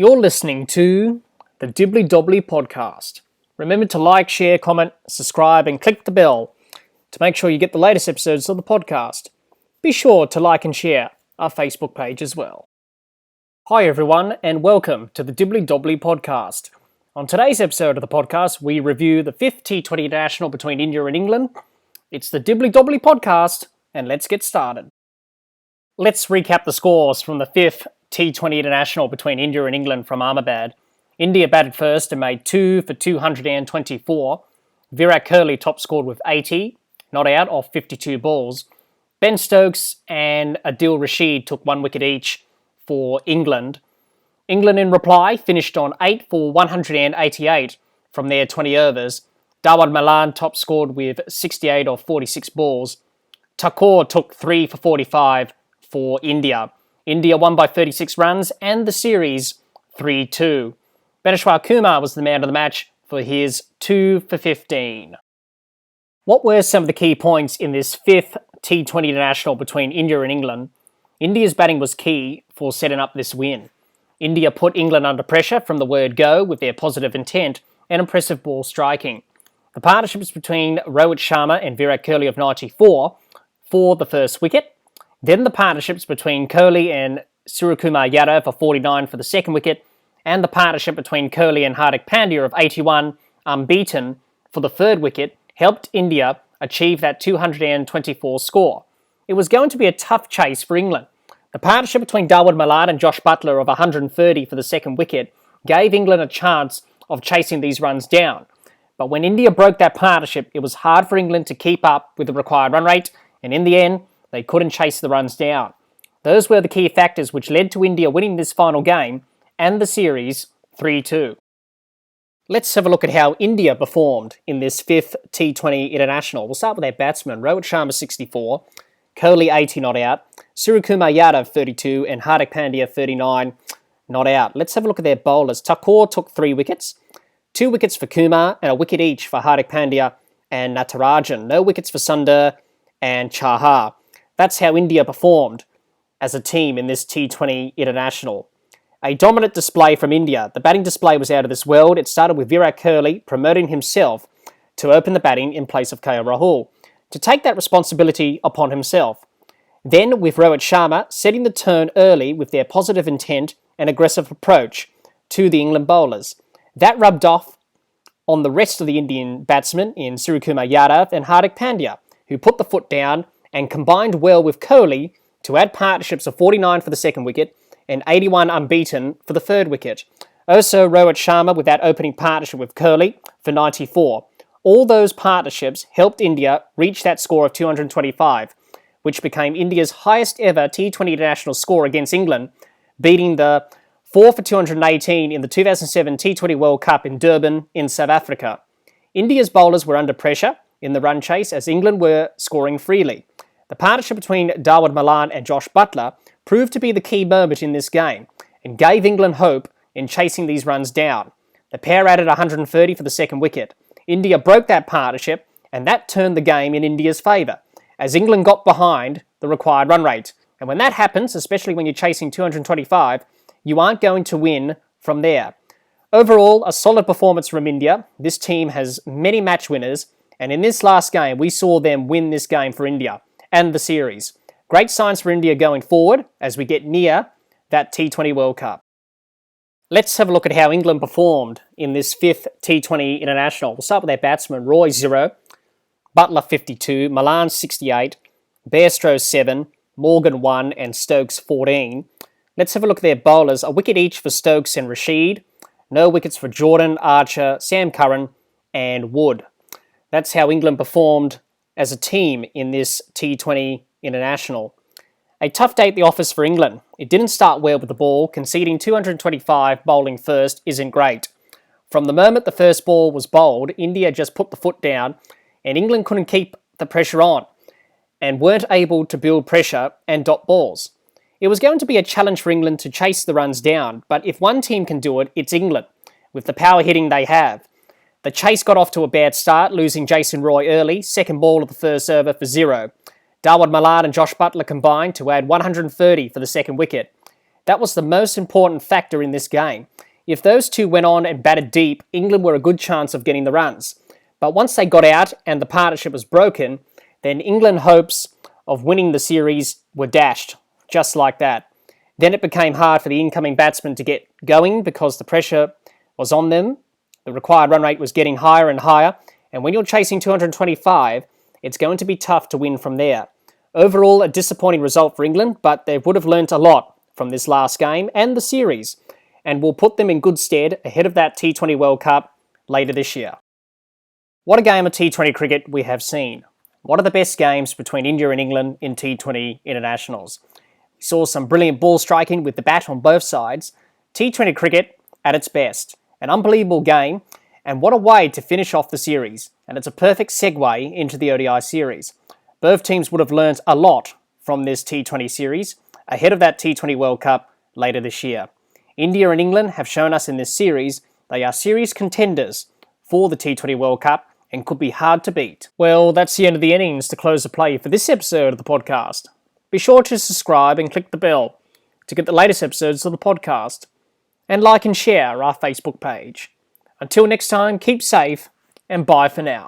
You're listening to the Dibbly Dobbly Podcast. Remember to like, share, comment, subscribe, and click the bell to make sure you get the latest episodes of the podcast. Be sure to like and share our Facebook page as well. Hi everyone, and welcome to the Dibbly Dobbly Podcast. On today's episode of the podcast, we review the 5th T20 International between India and England. It's the Dibbly Dobbly Podcast, and let's get started. Let's recap the scores from the 5th T20 International between India and England from Ahmedabad. India batted first and made 2 for 224. Virat Kohli top scored with 80, not out, of 52 balls. Ben Stokes and Adil Rashid took 1 wicket each for England. England in reply finished on 8 for 188 from their 20 overs. Dawid Malan top scored with 68 of 46 balls. Thakur took 3 for 45 for India. India won by 36 runs and the series 3-2. Bhuvneshwar Kumar was the man of the match for his 2 for 15. What were some of the key points in this 5th T20 International between India and England? India's batting was key for setting up this win. India put England under pressure from the word go with their positive intent and impressive ball striking. The partnerships between Rohit Sharma and Virat Kohli of 94 for the first wicket. Then the partnerships between Kohli and Suryakumar Yadav for 49 for the second wicket, and the partnership between Kohli and Hardik Pandya of 81 unbeaten for the third wicket helped India achieve that 224 score. It was going to be a tough chase for England. The partnership between Dawid Malan and Josh Buttler of 130 for the second wicket gave England a chance of chasing these runs down. But when India broke that partnership, it was hard for England to keep up with the required run rate, and in the end, they couldn't chase the runs down. Those were the key factors which led to India winning this final game and the series 3-2. Let's have a look at how India performed in this 5th T20 International. We'll start with their batsmen. Rohit Sharma 64, Kohli 80 not out, Suryakumar Yadav 32 and Hardik Pandya 39 not out. Let's have a look at their bowlers. Thakur took 3 wickets, 2 wickets for Kumar and a wicket each for Hardik Pandya and Natarajan. No wickets for Sundar and Chahar. That's how India performed as a team in this T20 International. A dominant display from India. The batting display was out of this world. It started with Virat Kohli promoting himself to open the batting in place of KL Rahul, to take that responsibility upon himself. Then with Rohit Sharma setting the tone early with their positive intent and aggressive approach to the England bowlers. That rubbed off on the rest of the Indian batsmen in Suryakumar Yadav and Hardik Pandya, who put the foot down and combined well with Kohli to add partnerships of 49 for the second wicket and 81 unbeaten for the third wicket. Also, Rohit Sharma with that opening partnership with Kohli for 94. All those partnerships helped India reach that score of 225, which became India's highest ever T20 International score against England, beating the 4 for 218 in the 2007 T20 World Cup in Durban in South Africa. India's bowlers were under pressure in the run chase as England were scoring freely. The partnership between Dawid Malan and Josh Buttler proved to be the key moment in this game and gave England hope in chasing these runs down. The pair added 130 for the second wicket. India broke that partnership and that turned the game in India's favour as England got behind the required run rate. And when that happens, especially when you're chasing 225, you aren't going to win from there. Overall, a solid performance from India. This team has many match winners, and in this last game, we saw them win this game for India and the series. Great signs for India going forward as we get near that T20 World Cup. Let's have a look at how England performed in this 5th T20 International. We'll start with their batsmen. Roy 0, Buttler 52, Malan 68, Bairstow 7, Morgan 1 and Stokes 14. Let's have a look at their bowlers. A wicket each for Stokes and Rashid. No wickets for Jordan, Archer, Sam Curran and Wood. That's how England performed as a team in this T20 International. A tough day at the office for England. It didn't start well with the ball. Conceding 225 bowling first isn't great. From the moment the first ball was bowled, India just put the foot down and England couldn't keep the pressure on and weren't able to build pressure and dot balls. It was going to be a challenge for England to chase the runs down, but if one team can do it, it's England, with the power hitting they have. The chase got off to a bad start, losing Jason Roy early, second ball of the first over for 0. Dawid Malan and Josh Buttler combined to add 130 for the second wicket. That was the most important factor in this game. If those two went on and batted deep, England were a good chance of getting the runs. But once they got out and the partnership was broken, then England's hopes of winning the series were dashed, just like that. Then it became hard for the incoming batsmen to get going because the pressure was on them. The required run rate was getting higher and higher, and when you're chasing 225, it's going to be tough to win from there. Overall, a disappointing result for England, but they would have learnt a lot from this last game and the series, and will put them in good stead ahead of that T20 World Cup later this year. What a game of T20 cricket we have seen. One of the best games between India and England in T20 internationals. We saw some brilliant ball striking with the bat on both sides. T20 cricket at its best. An unbelievable game, and what a way to finish off the series. And it's a perfect segue into the ODI series. Both teams would have learnt a lot from this T20 series ahead of that T20 World Cup later this year. India and England have shown us in this series they are serious contenders for the T20 World Cup and could be hard to beat. Well, that's the end of the innings to close the play for this episode of the podcast. Be sure to subscribe and click the bell to get the latest episodes of the podcast, and like and share our Facebook page. Until next time, keep safe and bye for now.